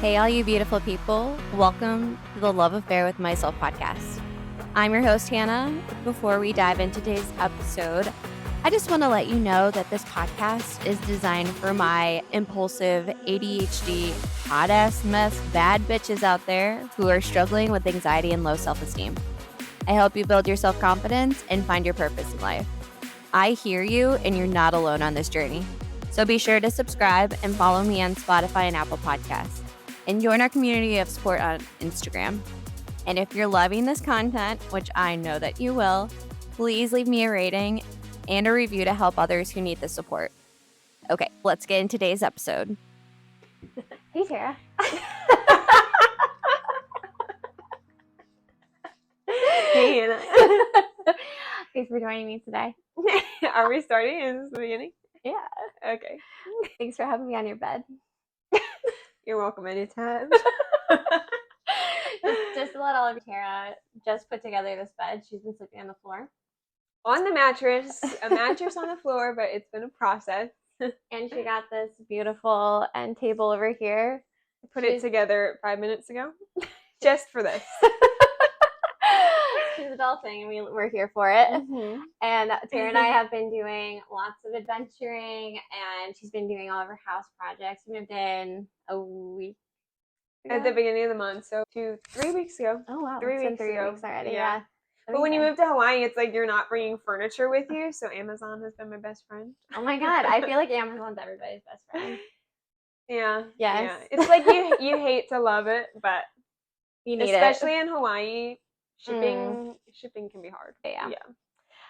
Hey, all you beautiful people. Welcome to the Love Affair with Myself podcast. I'm your host, Hannah. Before we dive into today's episode, I just want to let you know that this podcast is designed for my impulsive ADHD, hot ass mess, bad bitches out there who are struggling with anxiety and low self-esteem. I hope you build your self-confidence and find your purpose in life. I hear you, and you're not alone on this journey. So be sure to subscribe and follow me on Spotify and Apple Podcasts. And join our community of support on Instagram. And if you're loving this content, which I know that you will, please leave me a rating and a review to help others who need the support. Okay, let's get into today's episode. Hey, Tara. Hey, Hannah. Thanks for joining me today. Are we starting? Is this the beginning? Yeah. Okay. Thanks for having me on your bed. You're welcome anytime. Just to let all of you, Tara just put together this bed. She's been sleeping on the floor. On the mattress. A mattress on the floor, but it's been a process. And she got this beautiful end table over here. I put it together 5 minutes ago. Just for this. She's adulting, and we're here for it. Mm-hmm. And Tara and I have been doing lots of adventuring, and she's been doing all of her house projects. We moved in a week ago. At the beginning of the month, so 3 weeks ago. Oh, wow. 3 It's been weeks 3 ago. weeks already, Yeah. yeah. But when you move to Hawaii, it's like you're not bringing furniture with you, so Amazon has been my best friend. Oh my God, I feel like Amazon's everybody's best friend. Yeah. Yes. Yeah. It's like you hate to love it, but You need especially it. in Hawaii, shipping can be hard. Yeah.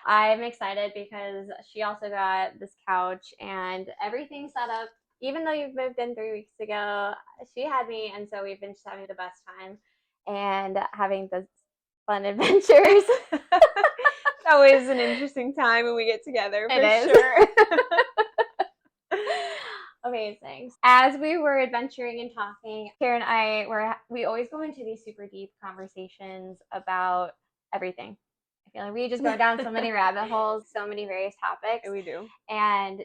I'm excited because she also got this couch and everything set up. Even though you've moved in 3 weeks ago, she had me, and so we've been just having the best time and having the fun adventures. It's always an interesting time when we get together, for It is. sure. Amazing. As we were adventuring and talking, Tara and I we always go into these super deep conversations about everything. I feel like we just go down so many rabbit holes, so many various topics. We do. And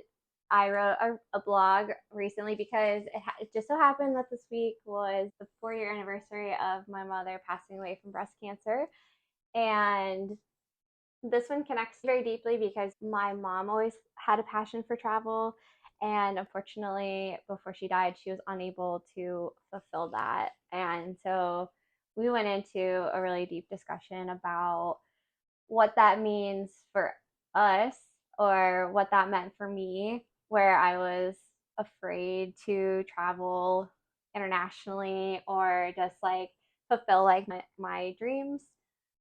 I wrote a blog recently because it just so happened that this week was the 4-year anniversary of my mother passing away from breast cancer. And this one connects very deeply because my mom always had a passion for travel. And unfortunately, before she died, she was unable to fulfill that. And so we went into a really deep discussion about what that means for us, or what that meant for me, where I was afraid to travel internationally or just like fulfill like my dreams,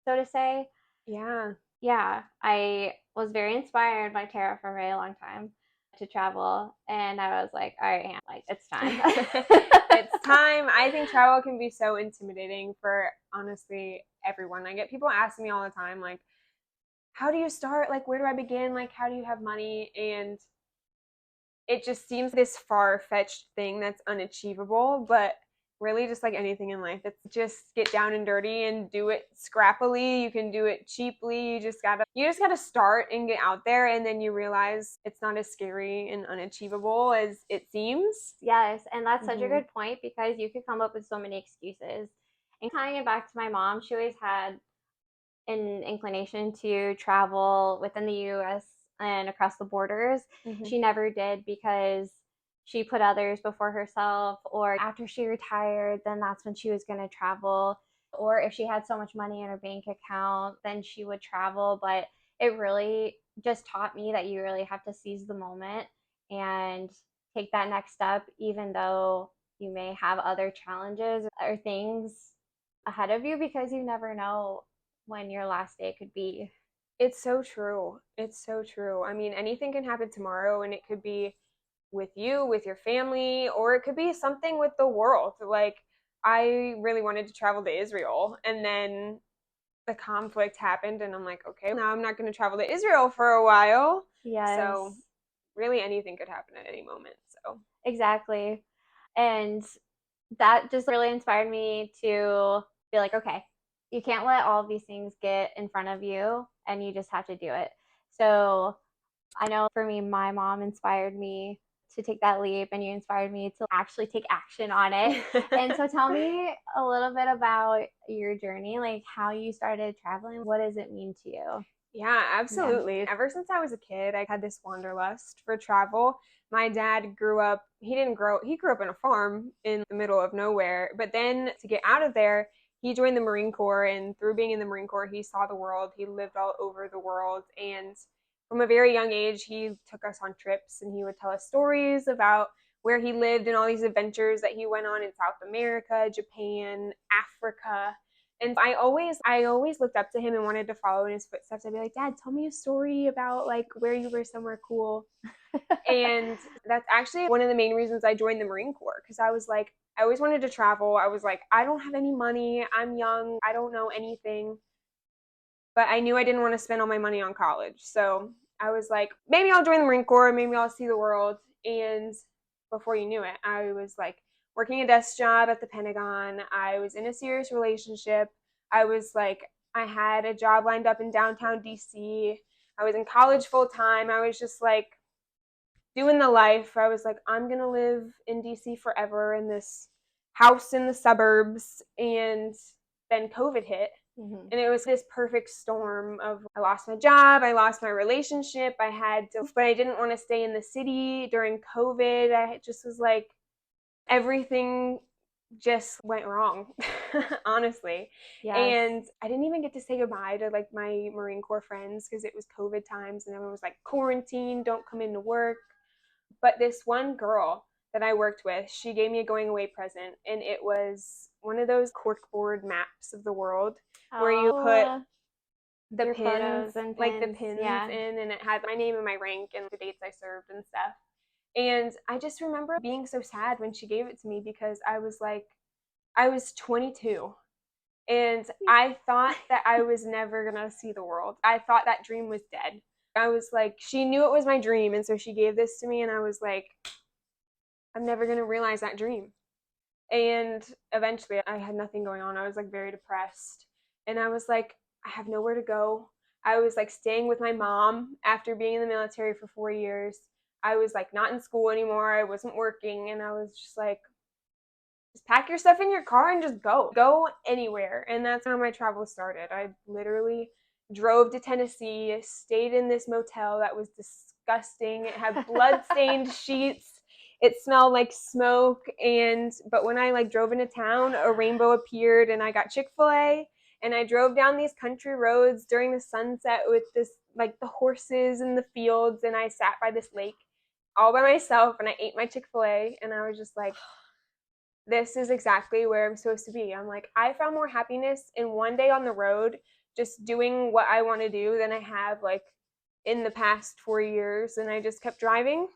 so to say. Yeah. Yeah, I was very inspired by Tara for a very long time to travel, and I was like, all right, Hannah, like, it's time. It's time. I think travel can be so intimidating for, honestly, everyone. I get people asking me all the time, like, how do you start? Like, where do I begin? Like, how do you have money? And it just seems this far-fetched thing that's unachievable, but really just like anything in life, it's just get down and dirty and do it scrappily. You can do it cheaply. You just gotta start and get out there, and then you realize it's not as scary and unachievable as it seems. Yes, and that's such a good point, because you could come up with so many excuses. And tying it back to my mom, she always had an inclination to travel within the US and across the borders. She never did because she put others before herself, or after she retired, then that's when she was going to travel. Or if she had so much money in her bank account, then she would travel. But it really just taught me that you really have to seize the moment and take that next step, even though you may have other challenges or things ahead of you, because you never know when your last day could be. It's so true. It's so true. I mean, anything can happen tomorrow, and it could be with you, with your family, or it could be something with the world. Like, I really wanted to travel to Israel, and then the conflict happened, and I'm like, okay, now I'm not going to travel to Israel for a while. Yes. So really anything could happen at any moment. So exactly. And that just really inspired me to be like, okay, you can't let all of these things get in front of you, and you just have to do it. So I know for me, my mom inspired me to take that leap, and you inspired me to actually take action on it. And so tell me a little bit about your journey, like how you started traveling. What does it mean to you? Yeah, absolutely. Yeah. Ever since I was a kid, I had this wanderlust for travel. My dad grew up in a farm in the middle of nowhere, but then to get out of there, he joined the Marine Corps, and through being in the Marine Corps, he saw the world. He lived all over the world, and from a very young age, he took us on trips, and he would tell us stories about where he lived and all these adventures that he went on in South America, Japan, Africa. And I always looked up to him and wanted to follow in his footsteps. I'd be like, Dad, tell me a story about like where you were somewhere cool. And that's actually one of the main reasons I joined the Marine Corps, because I was like, I always wanted to travel. I was like, I don't have any money. I'm young. I don't know anything. But I knew I didn't want to spend all my money on college. So I was like, maybe I'll join the Marine Corps. Maybe I'll see the world. And before you knew it, I was like working a desk job at the Pentagon. I was in a serious relationship. I was like, I had a job lined up in downtown DC. I was in college full time. I was just like doing the life. I was like, I'm going to live in DC forever in this house in the suburbs. And then COVID hit. Mm-hmm. And it was this perfect storm of I lost my job, I lost my relationship, but I didn't want to stay in the city during COVID. I just was like, everything just went wrong, honestly. Yes. And I didn't even get to say goodbye to like my Marine Corps friends because it was COVID times and everyone was like, quarantine, don't come into work. But this one girl that I worked with, she gave me a going away present, and it was one of those corkboard maps of the world where you put the pins, yeah, in, and it had my name and my rank and the dates I served and stuff. And I just remember being so sad when she gave it to me because I was like, I was 22 and I thought that I was never gonna see the world. I thought that dream was dead. I was like, she knew it was my dream, and so she gave this to me, and I was like, I'm never gonna realize that dream. And eventually I had nothing going on. I was like very depressed, and I was like, I have nowhere to go. I was like staying with my mom after being in the military for 4 years. I was like not in school anymore. I wasn't working, and I was just like, just pack your stuff in your car and just go anywhere. And that's how my travel started. I literally drove to Tennessee, stayed in this motel that was disgusting. It had blood-stained sheets. It smelled like smoke. But when I like drove into town, a rainbow appeared, and I got Chick-fil-A. And I drove down these country roads during the sunset with this like the horses in the fields, and I sat by this lake all by myself, and I ate my Chick-fil-A, and I was just like, this is exactly where I'm supposed to be. I'm like, I found more happiness in one day on the road just doing what I want to do than I have like in the past 4 years. And I just kept driving,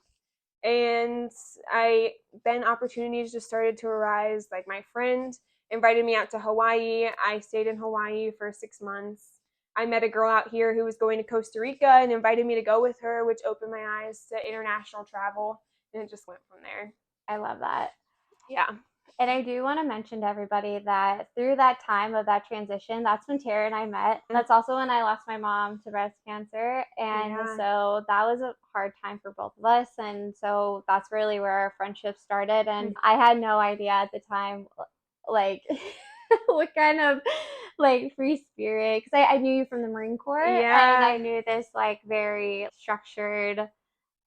and then opportunities just started to arise. Like my friend invited me out to Hawaii. I stayed in Hawaii for 6 months. I met a girl out here who was going to Costa Rica and invited me to go with her, which opened my eyes to international travel, and it just went from there. I love that. Yeah. And I do want to mention to everybody that through that time of that transition, that's when Tara and I met. That's also when I lost my mom to breast cancer. And so that was a hard time for both of us. And so that's really where our friendship started. And I had no idea at the time, like, what kind of like free spirit, because I knew you from the Marine Corps. Yeah. And I knew this like very structured,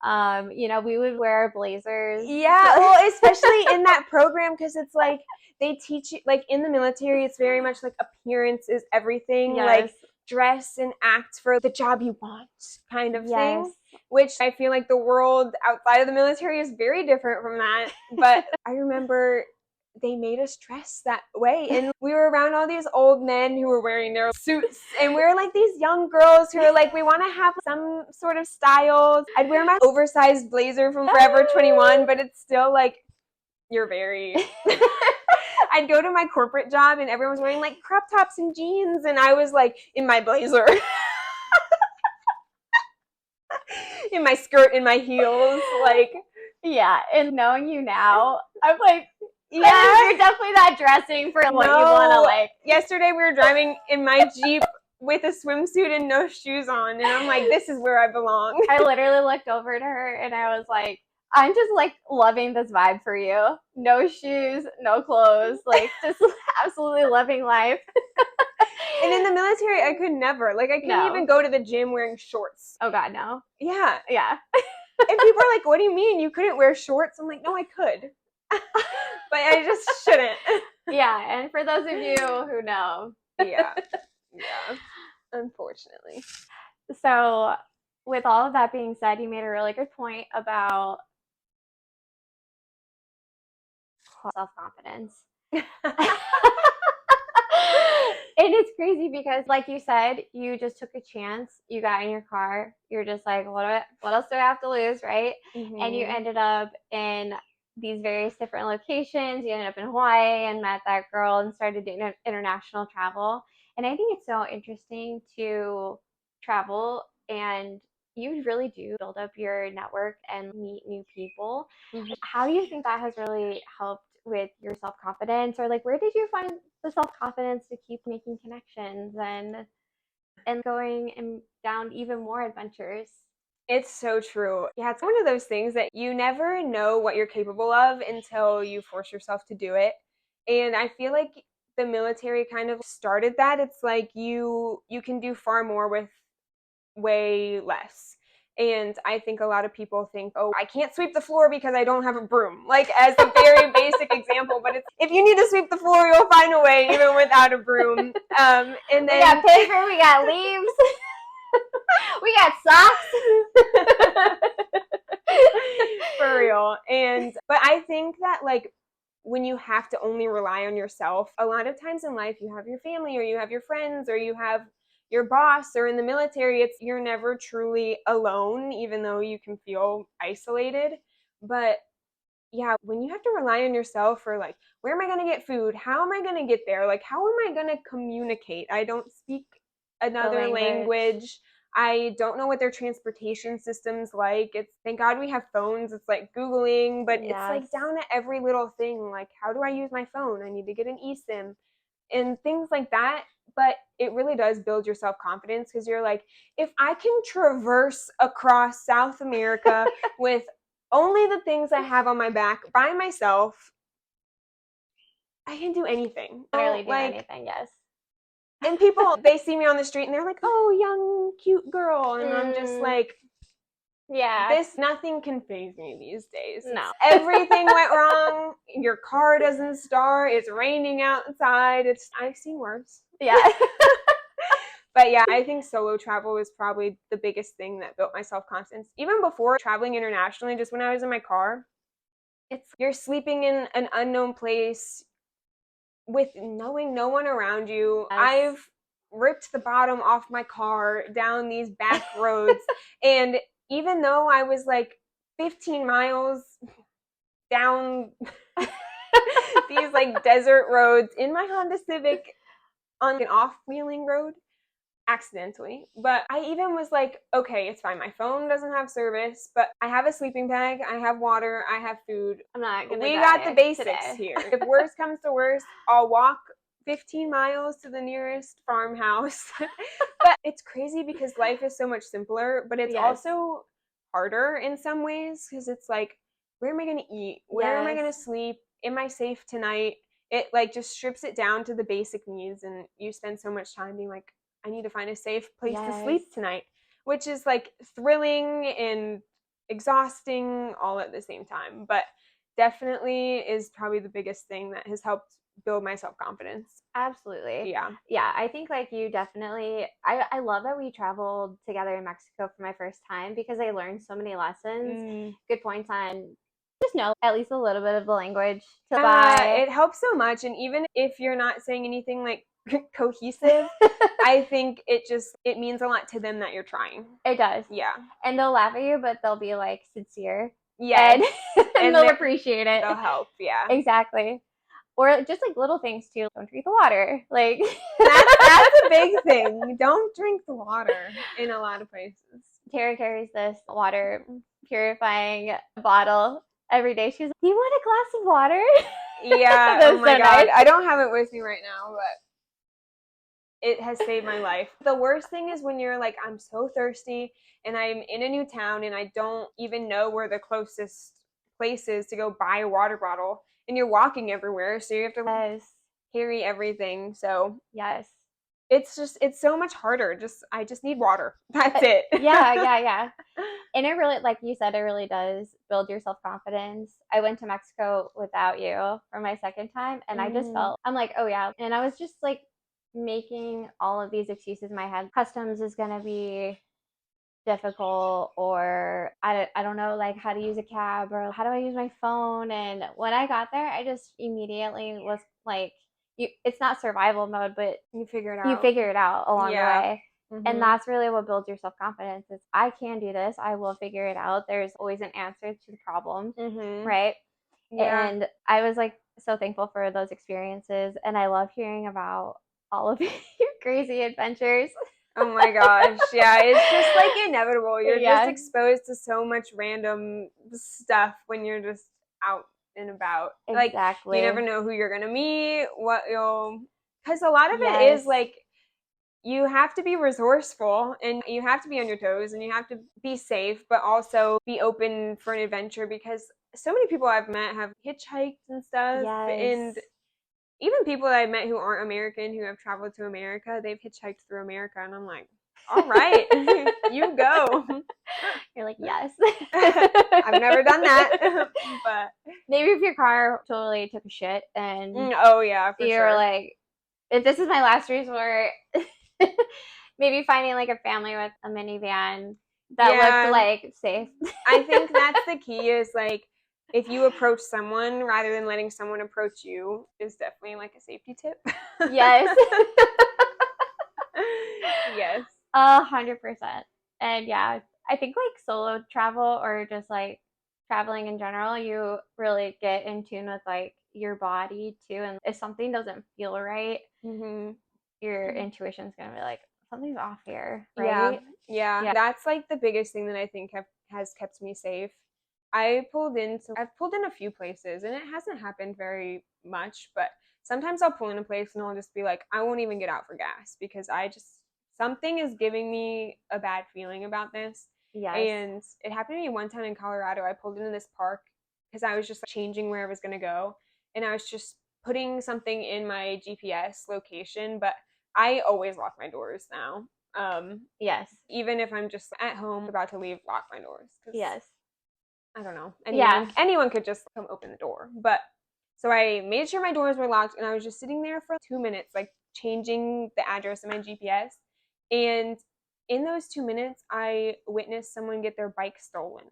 we would wear blazers. Yeah, well, especially in that program, because it's like they teach you, like in the military, it's very much like appearance is everything. Yes. Like dress and act for the job you want kind of thing, which I feel like the world outside of the military is very different from that. But I remember they made us dress that way, and we were around all these old men who were wearing their suits, and we were like these young girls who were like, we want to have some sort of style. I'd wear my oversized blazer from Forever 21, but it's still like, you're very I'd go to my corporate job and everyone was wearing like crop tops and jeans, and I was like in my blazer in my skirt and my heels, like. Yeah, and knowing you now, I'm like, yeah, you're definitely not dressing for what you want to like. Yesterday we were driving in my Jeep with a swimsuit and no shoes on, and I'm like, this is where I belong. I literally looked over to her and I was like, I'm just like loving this vibe for you. No shoes, no clothes, like just absolutely loving life. And in the military, I could never. Like, I couldn't even go to the gym wearing shorts. Oh, God, no. Yeah. Yeah. And people are like, what do you mean you couldn't wear shorts? I'm like, no, I could. But I just shouldn't. Yeah, and for those of you who know. Yeah. Unfortunately. So, with all of that being said, you made a really good point about self-confidence. And it's crazy because, like you said, you just took a chance. You got in your car. You're just like, what else do I have to lose, right? Mm-hmm. And you ended up in these various different locations. You ended up in Hawaii and met that girl and started doing international travel. And I think it's so interesting to travel, and you really do build up your network and meet new people. Mm-hmm. How do you think that has really helped with your self-confidence, or like where did you find the self-confidence to keep making connections and going and down even more adventures? It's so true. Yeah, it's one of those things that you never know what you're capable of until you force yourself to do it. And I feel like the military kind of started that. It's like you can do far more with way less. And I think a lot of people think, oh, I can't sweep the floor because I don't have a broom, like as a very basic example. But if you need to sweep the floor, you'll find a way even without a broom. And then we got paper, we got leaves, we got socks. For real. But I think that like when you have to only rely on yourself, a lot of times in life you have your family or you have your friends or you have your boss, or in the military, you're never truly alone, even though you can feel isolated. But yeah, when you have to rely on yourself for like, where am I going to get food? How am I going to get there? Like, how am I going to communicate? I don't speak another language. I don't know what their transportation system's like. Thank God we have phones. It's like Googling, but yes. It's like down to every little thing. Like, how do I use my phone? I need to get an eSIM and things like that. But it really does build your self-confidence because you're like, if I can traverse across South America with only the things I have on my back by myself, I can do anything. Literally do anything, yes. And people, they see me on the street and they're like, oh, young, cute girl. And I'm just like, yeah, nothing can faze me these days. No. Everything went wrong. Your car doesn't start. It's raining outside. I've seen worse. Yeah. But yeah, I think solo travel was probably the biggest thing that built my self-confidence. Even before traveling internationally, just when I was in my car, you're sleeping in an unknown place with knowing no one around you. Yes. I've ripped the bottom off my car down these back roads. And even though I was like 15 miles down these like desert roads in my Honda Civic on an off-wheeling road, accidentally. But I even was like, okay, it's fine. My phone doesn't have service, but I have a sleeping bag, I have water, I have food. I'm not gonna We die got the basics today. here. If worst comes to worst, I'll walk 15 miles to the nearest farmhouse. But it's crazy because life is so much simpler, but it's also harder in some ways because it's like, where am I going to eat? Where am I going to sleep? Am I safe tonight? It like just strips it down to the basic needs, and you spend so much time being like, I need to find a safe place to sleep tonight, which is like thrilling and exhausting all at the same time. But definitely is probably the biggest thing that has helped build my self-confidence. Absolutely. Yeah. Yeah, I think like you definitely, I love that we traveled together in Mexico for my first time because I learned so many lessons, good points on just know at least a little bit of the language to buy. It helps so much. And even if you're not saying anything like cohesive, I think it means a lot to them that you're trying. It does. Yeah. And they'll laugh at you, but they'll be like sincere. Yes. And they'll appreciate it. They'll help. Yeah. Exactly. Or just like little things too. Don't drink the water. Like that's a big thing. Don't drink the water in a lot of places. Tara carries this water purifying bottle every day. She's like, do you want a glass of water? Yeah. Oh my God. Nice. I don't have it with me right now, but it has saved my life. The worst thing is when you're like, I'm so thirsty and I'm in a new town and I don't even know where the closest places to go buy a water bottle, and you're walking everywhere, so you have to Yes. carry everything. So Yes. it's so much harder. I just need water. That's it. Yeah. And it really, like you said, it really does build your self-confidence. I went to Mexico without you for my second time, and I just felt, I'm like, oh yeah. And I was just like making all of these excuses in my head. Customs is going to be difficult, or I don't know, like how to use a cab, or how do I use my phone. And when I got there, I just immediately was like, it's not survival mode, but You figure it you out. figure it out along the way. Mhm. And that's really what builds your self-confidence is I can do this. I will figure it out. There's always an answer to the problem, right? Yeah. And I was like so thankful for those experiences. And I love hearing about all of your crazy adventures. Oh my gosh. Yeah, it's just like inevitable. You're Yeah. just exposed to so much random stuff when you're just out and about. Like, Exactly. you never know who you're going to meet, what you'll, because a lot of it Yes. is like, you have to be resourceful and you have to be on your toes and you have to be safe, but also be open for an adventure, because so many people I've met have hitchhiked and stuff. Yes. And even people that I've met who aren't American, who have traveled to America, they've hitchhiked through America. And I'm like, all right, you go. You're like, yes. I've never done that. But maybe if your car totally took a shit and oh yeah, for you're sure. like, if this is my last resort, maybe finding like a family with a minivan that looked like safe. I think that's the key, is like, if you approach someone rather than letting someone approach you, is definitely like a safety tip. Yes. Yes. 100%. And yeah, I think like solo travel or just like traveling in general, you really get in tune with like your body too. And if something doesn't feel right, your intuition's gonna be like, something's off here, right? Yeah. That's like the biggest thing that I think has kept me safe. I've pulled in a few places, and it hasn't happened very much, but sometimes I'll pull in a place and I'll just be like, I won't even get out for gas, because something is giving me a bad feeling about this. Yes. And it happened to me one time in Colorado. I pulled into this park because I was just changing where I was going to go, and I was just putting something in my GPS location, but I always lock my doors now. Yes. Even if I'm just at home about to leave, lock my doors. Yes. I don't know. Anyone could just come open the door. But so I made sure my doors were locked, and I was just sitting there for 2 minutes, like changing the address in my GPS. And in those 2 minutes, I witnessed someone get their bike stolen.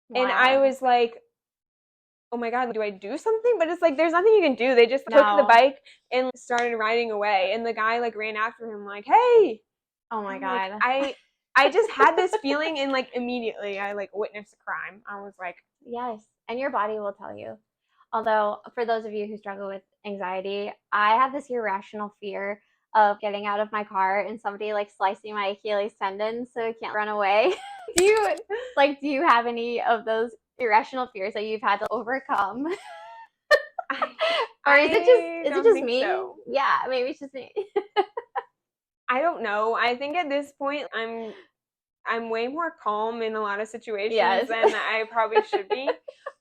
Wow. And I was like, oh my God, do I do something? But it's like, there's nothing you can do. They just took the bike and started riding away. And the guy like ran after him like, hey. Oh my God. Like, I just had this feeling, and like immediately I like witnessed a crime. I was like, yes. And your body will tell you. Although for those of you who struggle with anxiety, I have this irrational fear of getting out of my car and somebody like slicing my Achilles tendon so I can't run away. do you have any of those irrational fears that you've had to overcome? Or is it just me? So. Yeah, maybe it's just me. I don't know. I think at this point I'm way more calm in a lot of situations than I probably should be.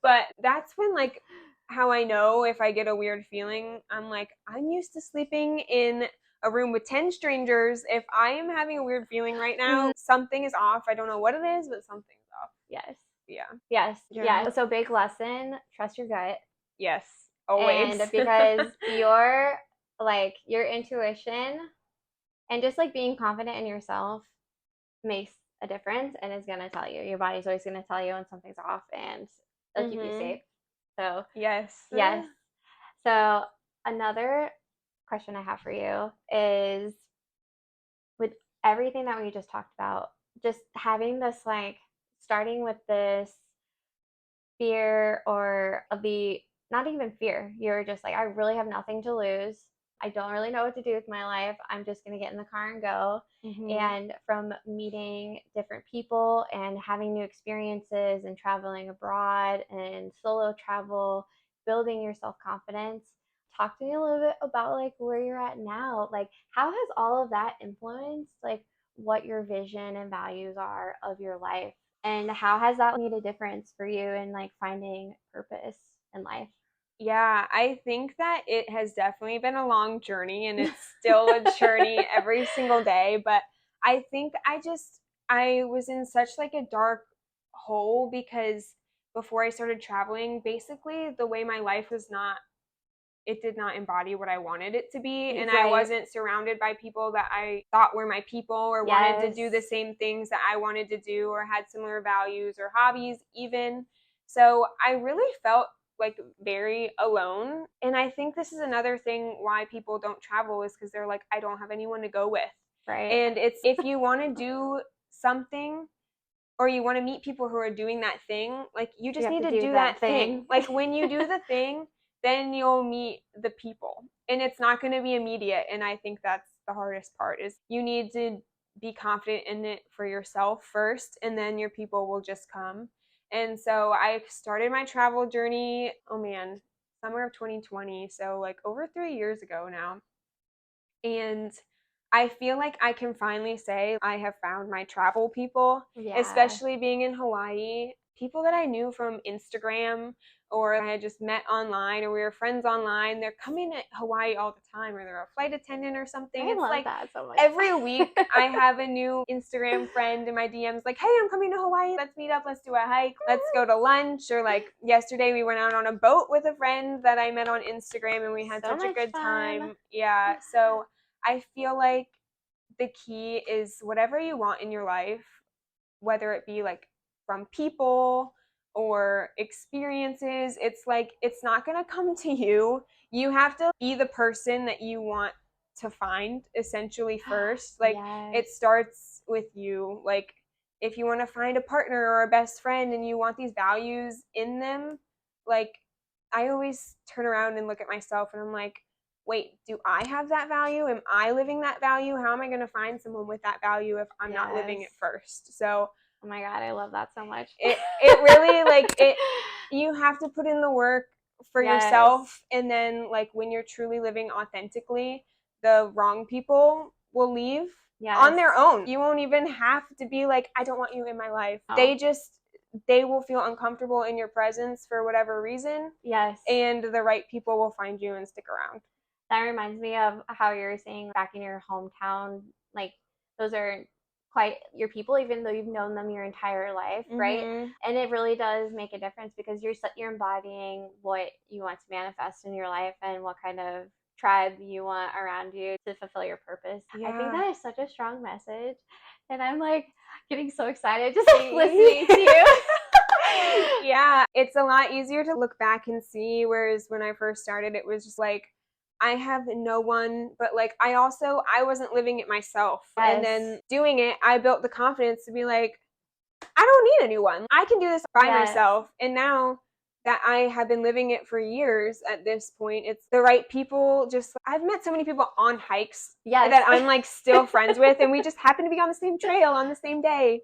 But that's when, like, how I know if I get a weird feeling, I'm like, I'm used to sleeping in a room with 10 strangers. If I am having a weird feeling right now, something is off. I don't know what it is, but something's off. Yes. Yeah. Yes. Yeah. So big lesson, trust your gut. Yes. Always. And because your intuition and just like being confident in yourself makes a difference, and is going to tell you. Your body's always going to tell you when something's off, and it'll keep you safe. So, yes. So, another question I have for you is, with everything that we just talked about, just having this like starting with this fear, or of the, not even fear, you're just like, I really have nothing to lose. I don't really know what to do with my life. I'm just going to get in the car and go. And from meeting different people and having new experiences and traveling abroad and solo travel, building your self-confidence, talk to me a little bit about like where you're at now. Like, how has all of that influenced like what your vision and values are of your life And how has that made a difference for you in like finding purpose in life? Yeah, I think that it has definitely been a long journey, and it's still a journey every single day. But I think I was in such like a dark hole because before I started traveling, basically the way my life was not, it did not embody what I wanted it to be. And I wasn't surrounded by people that I thought were my people or wanted to do the same things that I wanted to do or had similar values or hobbies even. So I really felt like very alone. And I think this is another thing why people don't travel is because they're like, I don't have anyone to go with. Right. And it's if you want to do something or you want to meet people who are doing that thing, like you just need to do that thing. Like when you do the thing, then you'll meet the people. And it's not going to be immediate. And I think that's the hardest part is you need to be confident in it for yourself first, and then your people will just come. And so I started my travel journey, oh man, summer of 2020. So like over 3 years ago now. And I feel like I can finally say I have found my travel people, especially being in Hawaii. People that I knew from Instagram or I had just met online or we were friends online, they're coming to Hawaii all the time or they're a flight attendant or something. I love that so much. Every week I have a new Instagram friend in my DMs like, hey, I'm coming to Hawaii. Let's meet up. Let's do a hike. Let's go to lunch. Or like yesterday we went out on a boat with a friend that I met on Instagram and we had such a good time. Yeah. So I feel like the key is whatever you want in your life, whether it be like from people or experiences, it's like it's not going to come to you. You have to be the person that you want to find essentially first. Like it starts with you. Like if you want to find a partner or a best friend and you want these values in them, like I always turn around and look at myself and I'm like, wait, do I have that value? Am I living that value? How am I going to find someone with that value if I'm not living it first? So, oh my God, I love that so much. It really like it. You have to put in the work for yourself, and then like when you're truly living authentically, the wrong people will leave on their own. You won't even have to be like, I don't want you in my life. They will feel uncomfortable in your presence for whatever reason. And the right people will find you and stick around. That reminds me of how you were saying back in your hometown, like those are quite your people, even though you've known them your entire life, right? And it really does make a difference because you're embodying what you want to manifest in your life and what kind of tribe you want around you to fulfill your purpose. I think that is such a strong message, and I'm like getting so excited just listening to you. Yeah, it's a lot easier to look back and see, whereas when I first started, it was just like, I have no one, but like I wasn't living it myself. And then doing it, I built the confidence to be like, I don't need anyone. I can do this by myself. And now that I have been living it for years at this point, it's the right people. Just I've met so many people on hikes that I'm like still friends with, and we just happen to be on the same trail on the same day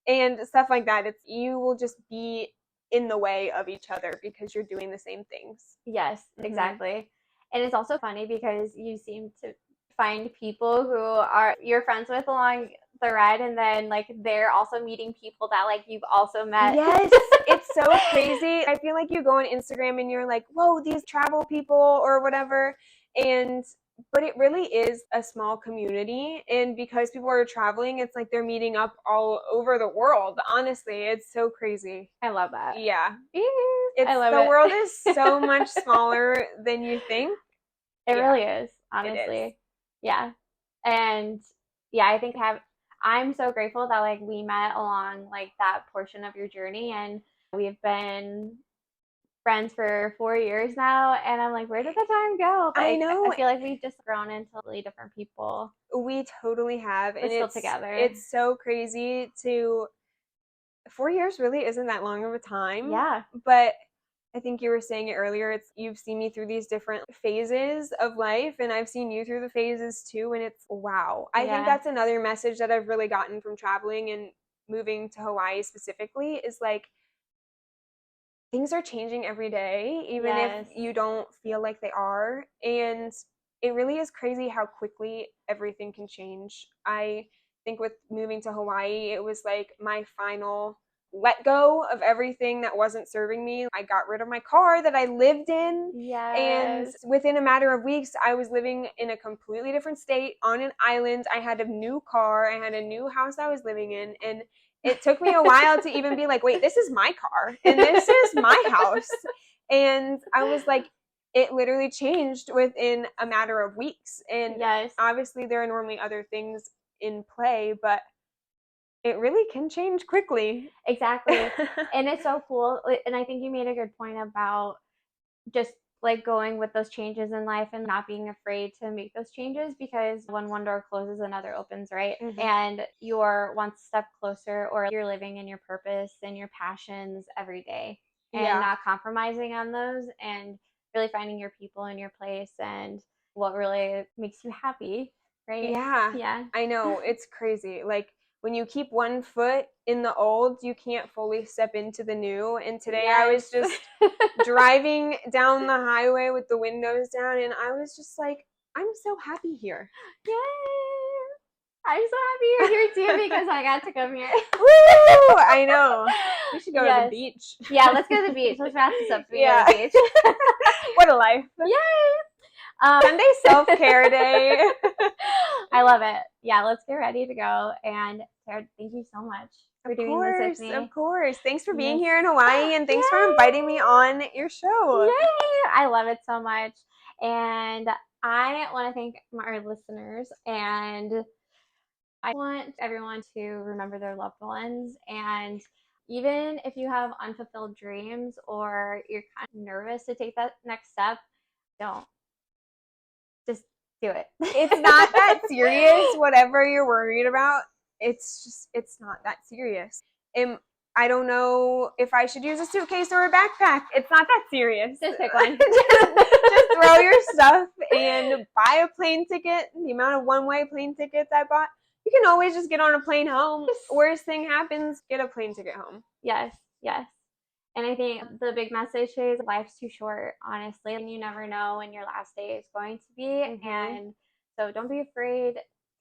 and stuff like that. It's you will just be in the way of each other because you're doing the same things. Exactly. And it's also funny because you seem to find people who are you're friends with along the ride, and then like they're also meeting people that like you've also met. It's so crazy. I feel like you go on Instagram and you're like, whoa, these travel people or whatever. But it really is a small community. And because people are traveling, it's like they're meeting up all over the world. Honestly, it's so crazy. I love that. Yeah. The world is so much smaller than you think. It really is, honestly. Yeah. And yeah, I think I'm so grateful that like we met along like that portion of your journey, and we've been friends for 4 years now, and I'm like, where did the time go? Like, I know. I feel like we've just grown into really different people. We totally have. We're still together. It's so crazy 4 years really isn't that long of a time. But I think you were saying it earlier, you've seen me through these different phases of life, and I've seen you through the phases too, and it's wow. I think that's another message that I've really gotten from traveling and moving to Hawaii specifically is like, things are changing every day, even if you don't feel like they are. And it really is crazy how quickly everything can change. I think with moving to Hawaii, it was like my final let go of everything that wasn't serving me. I got rid of my car that I lived in. Yes. And within a matter of weeks, I was living in a completely different state on an island. I had a new car. I had a new house I was living in. And it took me a while to even be like, wait, this is my car and this is my house. And I was like, it literally changed within a matter of weeks. And yes. obviously there are normally other things in play, but it really can change quickly. Exactly. And it's so cool. And I think you made a good point about just like going with those changes in life and not being afraid to make those changes, because when one door closes, another opens, right? Mhm. And you're one step closer, or you're living in your purpose and your passions every day and not compromising on those, and really finding your people and your place and what really makes you happy, right? Yeah. I know. It's crazy. Like, when you keep one foot in the old, you can't fully step into the new. And today I was just driving down the highway with the windows down, and I was just like, I'm so happy here. Yay! I'm so happy you're here too, because I got to come here. Woo! I know. We should go to the beach. Yeah, let's go to the beach. Let's wrap this up. So we go to the beach. What a life. Yay! Sunday self-care day. I love it. Yeah, let's get ready to go. And Sarah, thank you so much for doing this with me. Of course. Thanks for being here in Hawaii, and thanks for inviting me on your show. Yay! I love it so much. And I want to thank our listeners, and I want everyone to remember their loved ones. And even if you have unfulfilled dreams or you're kind of nervous to take that next step, don't. Just do it. It's not that serious. Whatever you're worried about, it's not that serious. I don't know if I should use a suitcase or a backpack. It's not that serious. Just pick one. just throw your stuff and buy a plane ticket. The amount of one-way plane tickets I bought, you can always just get on a plane home. Worst thing happens, get a plane ticket home. Yes. And I think the big message is life's too short, honestly, and you never know when your last day is going to be. Mm-hmm. And so don't be afraid,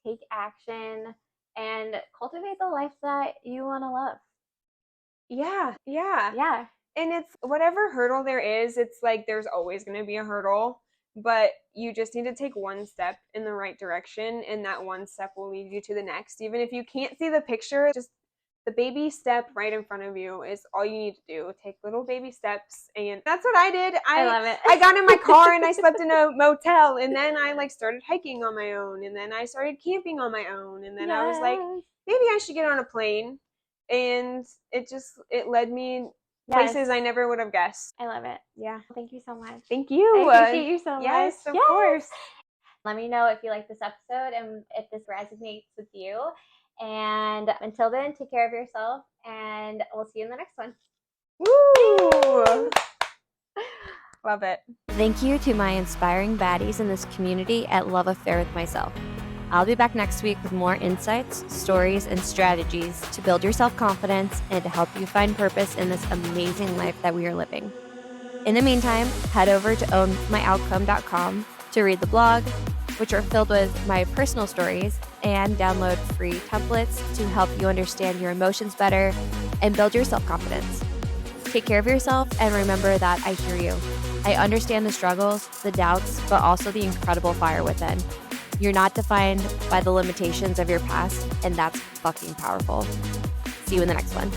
take action, and cultivate the life that you want to love. Yeah. And it's whatever hurdle there is, it's like there's always going to be a hurdle, but you just need to take one step in the right direction, and that one step will lead you to the next. Even if you can't see the picture, just the baby step right in front of you is all you need to do. Take little baby steps, and that's what I did. I love it. I got in my car and I slept in a motel, and then I started hiking on my own, and then I started camping on my own, and then I was like, maybe I should get on a plane, and it led me places I never would have guessed. I love it. Yeah. Thank you so much. Thank you. I appreciate you so much. Yes, of course. Let me know if you like this episode and if this resonates with you. And until then, take care of yourself, and we'll see you in the next one. Woo! Love it. Thank you to my inspiring baddies in this community at Love Affair with Myself. I'll be back next week with more insights, stories, and strategies to build your self-confidence and to help you find purpose in this amazing life that we are living. In the meantime, head over to ownmyoutcome.com to read the blog, which are filled with my personal stories, and download free templates to help you understand your emotions better and build your self-confidence. Take care of yourself, and remember that I hear you. I understand the struggles, the doubts, but also the incredible fire within. You're not defined by the limitations of your past, and that's fucking powerful. See you in the next one.